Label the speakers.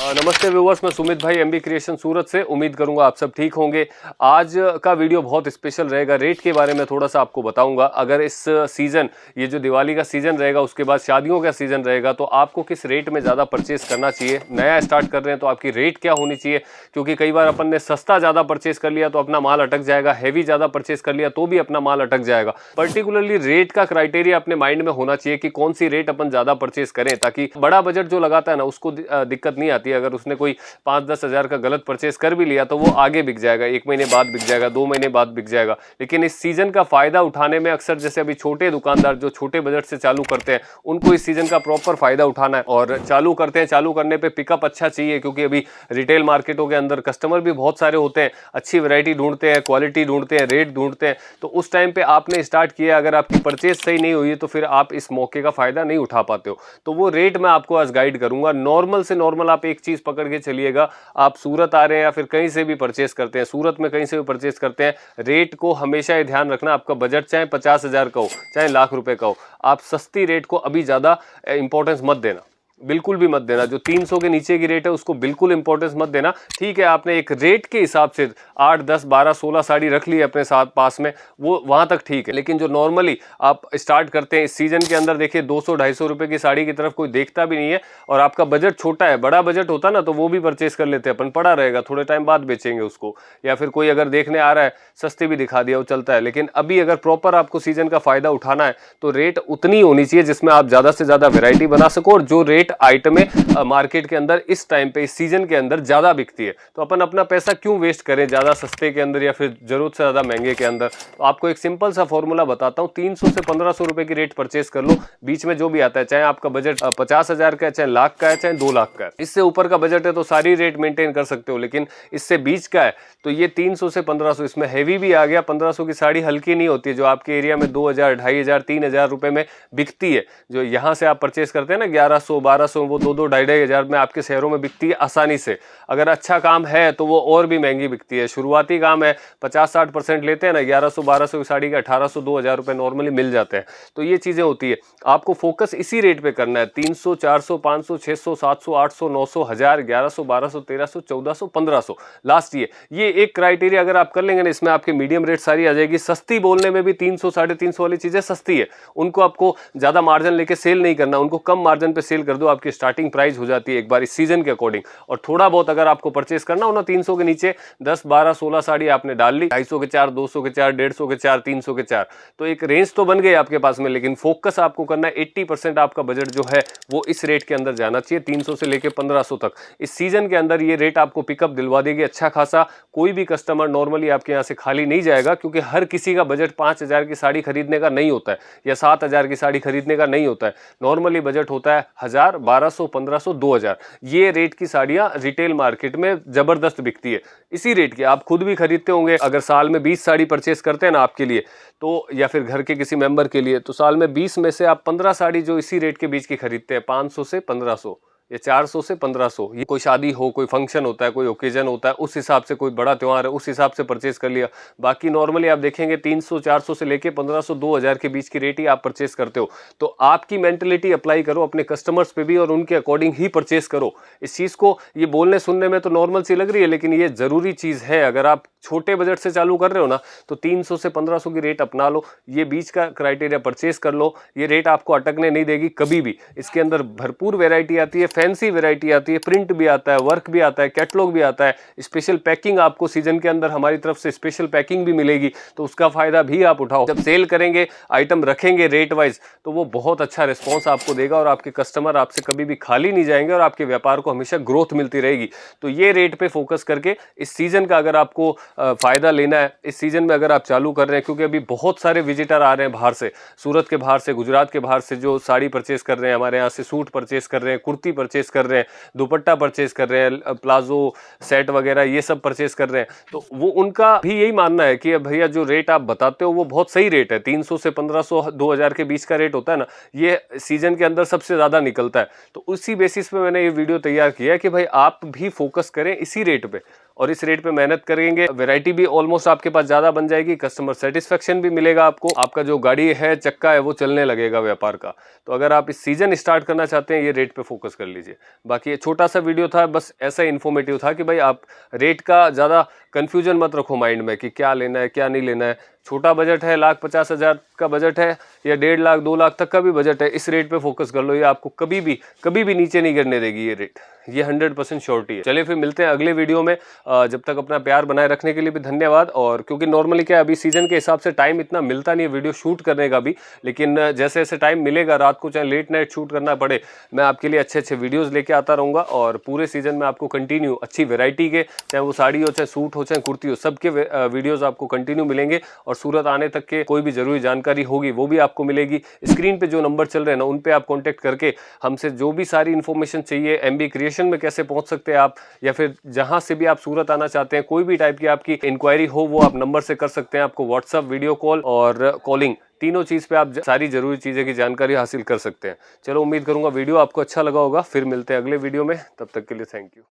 Speaker 1: नमस्ते व्यूअर्स, मैं सुमित भाई एमबी क्रिएशन सूरत से। उम्मीद करूंगा आप सब ठीक होंगे। आज का वीडियो बहुत स्पेशल रहेगा। रेट के बारे में थोड़ा सा आपको बताऊंगा। अगर इस सीज़न, ये जो दिवाली का सीज़न रहेगा, उसके बाद शादियों का सीज़न रहेगा, तो आपको किस रेट में ज़्यादा परचेस करना चाहिए। नया स्टार्ट कर रहे हैं तो आपकी रेट क्या होनी चाहिए, क्योंकि कई बार अपन ने सस्ता ज़्यादा परचेस कर लिया तो अपना माल अटक जाएगा, हैवी ज़्यादा परचेस कर लिया तो भी अपना माल अटक जाएगा। पर्टिकुलरली रेट का क्राइटेरिया अपने माइंड में होना चाहिए कि कौन सी रेट अपन ज़्यादा परचेस करें, ताकि बड़ा बजट जो लगाता है ना, उसको दिक्कत नहीं आती है। अगर उसने कोई 5-10 हज़ार का गलत परचेस कर भी लिया तो वो आगे बिक जाएगा, 1 महीने बाद बिक जाएगा, 2 महीने बाद बिक जाएगा। लेकिन इस सीजन का फायदा उठाने में अक्सर, जैसे अभी छोटे दुकानदार जो छोटे बजट से चालू करते हैं, उनको इस सीजन का प्रॉपर फायदा उठाना है और चालू करते हैं। चालू करने पे पिकअप अच्छा चाहिए, क्योंकि अभी रिटेल मार्केटों के अंदर कस्टमर भी बहुत सारे होते हैं, अच्छी वैरायटी ढूंढते हैं, क्वालिटी ढूंढते हैं, रेट ढूंढते हैं। तो उस टाइम पे आपने स्टार्ट किया, अगर आपकी परचेस सही नहीं हुई तो फिर आप इस मौके का फायदा नहीं उठा पाते हो। तो वो रेट मैं आपको आज गाइड करूंगा। नॉर्मल से नॉर्मल आप एक चीज पकड़ के चलिएगा। आप सूरत आ रहे हैं या फिर कहीं से भी परचेस करते हैं, सूरत में कहीं से भी परचेस करते हैं, रेट को हमेशा ये ध्यान रखना, आपका बजट चाहे 50,000 का हो, चाहे लाख रुपए का हो, आप सस्ती रेट को अभी ज्यादा इंपॉर्टेंस मत देना, बिल्कुल भी मत देना। जो 300 के नीचे की रेट है उसको बिल्कुल इंपॉर्टेंस मत देना। ठीक है, आपने एक रेट के हिसाब से 8, 10, 12, 16 साड़ी रख ली अपने साथ पास में, वो वहां तक ठीक है। लेकिन जो नॉर्मली आप स्टार्ट करते हैं इस सीजन के अंदर, देखिए 200-250 रुपए की साड़ी की तरफ कोई देखता भी नहीं है, और आपका बजट छोटा है। बड़ा बजट होता ना तो वो भी परचेस कर लेते हैं अपन, पड़ा रहेगा, थोड़े टाइम बाद बेचेंगे उसको, या फिर कोई अगर देखने आ रहा है सस्ती भी दिखा दिया, वो चलता है। लेकिन अभी अगर प्रॉपर आपको सीजन का फायदा उठाना है तो रेट उतनी होनी चाहिए जिसमें आप ज्यादा से ज्यादा वेरायटी बना सको, और जो रेट आइटमें मार्केट के अंदर इस टाइम पे, इस सीजन के अंदर ज्यादा बिकती है, तो अपन अपना पैसा क्यों वेस्ट करें ज्यादा सस्ते के अंदर या फिर जरूरत से ज्यादा महंगे के अंदर। तो आपको एक सिंपल सा फॉर्मूला बताता हूं, 300 से 1500 रुपए की रेट परचेस कर लो, बीच में जो भी आता है, चाहे आपका बजट 50,000 का है, चाहे लाख का है, चाहे 2 लाख का है। इससे ऊपर का बजट है तो सारी रेट मेंटेन कर सकते हो, लेकिन इससे बीच का है तो ये 300 से 1500, इसमें हैवी भी आ गया। 1500 की साड़ी हल्की नहीं होती है, जो आपके एरिया में 2000, 2500, 3000 रुपए में बिकती है, जो यहां से आप परचेस करते हैं ना 1100, 1200, वो 2-2, 2,500 में आपके शहरों में बिकती है आसानी से। अगर अच्छा काम है तो वो और भी महंगी बिकती है। शुरुआती काम है, 50-60% लेते हैं ना, 1100-1200 की साड़ी का 1800, 2000 रुपए नॉर्मली मिल जाते हैं। तो ये चीजें होती है, आपको फोकस इसी रेट पे करना है। 300, 400, 500, 600, 700, 800, 900, 1000, 1100, 1200, 1300, 1400, 1500 लास्ट। ये एक क्राइटेरिया अगर आप कर लेंगे ना, इसमें आपके मीडियम रेट सारी आ जाएगी। सस्ती बोलने में भी 300, 350 वाली चीजें सस्ती है, उनको आपको ज्यादा मार्जिन लेके सेल नहीं करना, उनको कम मार्जिन पे सेल कर दो, आपकी स्टार्टिंग प्राइस हो जाती है एक बार इस सीजन के अकॉर्डिंग। और थोड़ा बहुत अगर आपको परचेस करना हो ना, 300 के नीचे 10, 12, 16 साड़ी आपने डाल ली, 250 के 4, 200 के 4, 150 के 4, 300 के 4, तो एक रेंज तो बन गई आपके पास में। लेकिन फोकस आपको करना है, 80% आपका बजट जो है वो इस रेट के अंदर जाना चाहिए, 300 से लेके 1500 तक। इस सीजन के अंदर ये रेट आपको पिकअप दिलवा देगी अच्छा खासा। कोई भी कस्टमर नॉर्मली आपके यहाँ से खाली नहीं जाएगा, क्योंकि हर किसी का बजट 5000 की साड़ी खरीदने का नहीं होता है, या 7000 की साड़ी खरीदने का नहीं होता है। नॉर्मली बजट होता है 1000, 1200, 1500, 2000। ये रेट की साड़ियां रिटेल मार्केट में जबरदस्त बिकती है। इसी रेट की आप खुद भी खरीदते होंगे। अगर साल में 20 साड़ी परचेस करते हैं ना आपके लिए, तो या फिर घर के किसी मेंबर के लिए, तो साल में 20 में से आप 15 साड़ी जो इसी रेट के बीच की खरीदते हैं, 500 से 1500 या 400 से 1500। ये कोई शादी हो, कोई फंक्शन होता है, कोई ओकेजन होता है, उस हिसाब से, कोई बड़ा त्योहार है उस हिसाब से परचेस कर लिया। बाकी नॉर्मली आप देखेंगे 300, 400 से लेके 1500, 2000 के बीच की रेट ही आप परचेस करते हो। तो आपकी मेंटेलिटी अप्लाई करो अपने कस्टमर्स पे भी, और उनके अकॉर्डिंग ही परचेस करो। इस चीज को ये बोलने सुनने में तो नॉर्मल सी लग रही है, लेकिन ये जरूरी चीज है। अगर आप छोटे बजट से चालू कर रहे हो ना, तो 300 से 1500 की रेट अपना लो, ये बीच का क्राइटेरिया परचेस कर लो। ये रेट आपको अटकने नहीं देगी कभी भी। इसके अंदर भरपूर वैरायटी आती है, फैंसी वैरायटी आती है, प्रिंट भी आता है, वर्क भी आता है, कैटलॉग भी आता है, स्पेशल पैकिंग आपको सीजन के अंदर हमारी तरफ से स्पेशल पैकिंग भी मिलेगी, तो उसका फायदा भी आप उठाओ। जब सेल करेंगे, आइटम रखेंगे रेट वाइज, तो वो बहुत अच्छा रिस्पॉन्स आपको देगा, और आपके कस्टमर आपसे कभी भी खाली नहीं जाएंगे, और आपके व्यापार को हमेशा ग्रोथ मिलती रहेगी। तो ये रेट पे फोकस करके इस सीजन का अगर आपको फायदा लेना है, इस सीजन में अगर आप चालू कर रहे हैं, क्योंकि अभी बहुत सारे विजिटर आ रहे हैं बाहर से, सूरत के बाहर से, गुजरात के बाहर से, जो साड़ी परचेस कर रहे हैं, हमारे यहाँ से सूट परचेस कर रहे हैं, कुर्ती परचेस कर रहे हैं, दुपट्टा परचेस कर रहे हैं, प्लाजो सेट वगैरह ये सब परचेस कर रहे हैं। तो वो उनका भी यही मानना है कि भैया जो रेट आप बताते हो वो बहुत सही रेट है। 300 से 1500, 2000 के बीच का रेट होता है ना, ये सीजन के अंदर सबसे ज्यादा निकलता है। तो उसी बेसिस पे मैंने ये वीडियो तैयार किया है कि भाई आप भी फोकस करें इसी रेट पे, और इस रेट पे मेहनत करेंगे, वैरायटी भी ऑलमोस्ट आपके पास ज्यादा बन जाएगी, कस्टमर सेटिस्फेक्शन भी मिलेगा आपको, आपका जो गाड़ी है चक्का है वो चलने लगेगा व्यापार का। तो अगर आप इस सीजन स्टार्ट करना चाहते हैं ये रेट पे फोकस कर लीजिए। बाकी ये छोटा सा वीडियो था, बस ऐसा इन्फॉर्मेटिव था कि भाई आप रेट का ज्यादा कंफ्यूजन मत रखो माइंड में कि क्या लेना है क्या नहीं लेना है। छोटा बजट है, 1,50,000 का बजट है या 1.5 लाख 2 लाख तक का भी बजट है, इस रेट पे फोकस कर लो, ये आपको कभी भी नीचे नहीं गिरने देगी ये रेट, ये 100% श्योरिटी है। चलिए फिर मिलते हैं अगले वीडियो में। जब तक अपना प्यार बनाए रखने के लिए भी धन्यवाद। और क्योंकि नॉर्मली क्या अभी सीजन के हिसाब से टाइम इतना मिलता नहीं है वीडियो शूट करने का भी, लेकिन जैसे जैसे टाइम मिलेगा रात को चाहे लेट नाइट शूट करना पड़े, मैं आपके लिए अच्छे अच्छे वीडियोस लेके आता रहूंगा। और पूरे सीजन में आपको कंटिन्यू अच्छी वेराइटी के, चाहे वो साड़ी हो, चाहे सूट हो, चाहे कुर्ती हो, सबके वीडियोस आपको कंटिन्यू मिलेंगे। और सूरत आने तक के कोई भी जरूरी जानकारी होगी वो भी आपको मिलेगी। स्क्रीन पे जो नंबर चल रहे हैं ना उन पे आप कांटेक्ट करके हमसे जो भी सारी इन्फॉर्मेशन चाहिए, एमबी क्रिएशन में कैसे पहुंच सकते हैं आप, या फिर जहां से भी आप सूरत आना चाहते हैं, कोई भी टाइप की आपकी इंक्वायरी हो वो आप नंबर से कर सकते हैं। आपको व्हाट्सअप, वीडियो कॉल और कॉलिंग, तीनों चीज पे आप सारी जरूरी चीजें की जानकारी हासिल कर सकते हैं। चलो उम्मीद करूंगा वीडियो आपको अच्छा लगा होगा। फिर मिलते हैं अगले वीडियो में, तब तक के लिए थैंक यू।